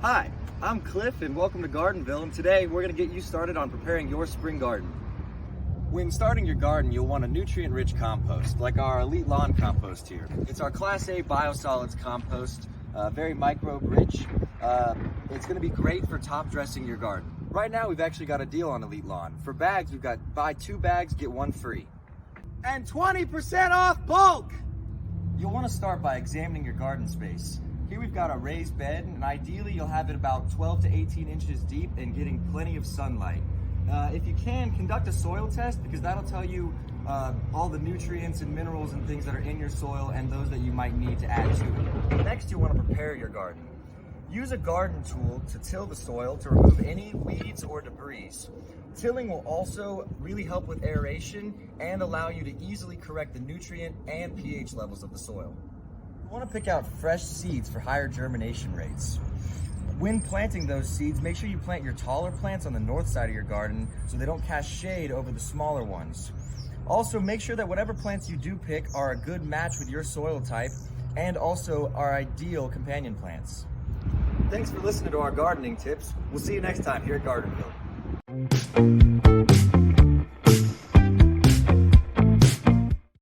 Hi, I'm Cliff and welcome to Garden-Ville, and today we're going to get you started on preparing your spring garden. When starting your garden, you'll want a nutrient-rich compost, like our Elite Lawn Compost here. It's our Class A biosolids compost, very microbe-rich. It's going to be great for top dressing your garden. Right now, we've actually got a deal on Elite Lawn. For bags, we've got buy 2 bags, get 1 free. And 20% off bulk! You'll want to start by examining your garden space. Here we've got a raised bed, and ideally you'll have it about 12 to 18 inches deep and getting plenty of sunlight. If you can, conduct a soil test, because that'll tell you all the nutrients and minerals and things that are in your soil and those that you might need to add to it. Next, you want to prepare your garden. Use a garden tool to till the soil to remove any weeds or debris. Tilling will also really help with aeration and allow you to easily correct the nutrient and pH levels of the soil. You want to pick out fresh seeds for higher germination rates. When planting those seeds, make sure you plant your taller plants on the north side of your garden so they don't cast shade over the smaller ones. Also, make sure that whatever plants you do pick are a good match with your soil type and also are ideal companion plants. Thanks for listening to our gardening tips. We'll see you next time here at Garden-Ville.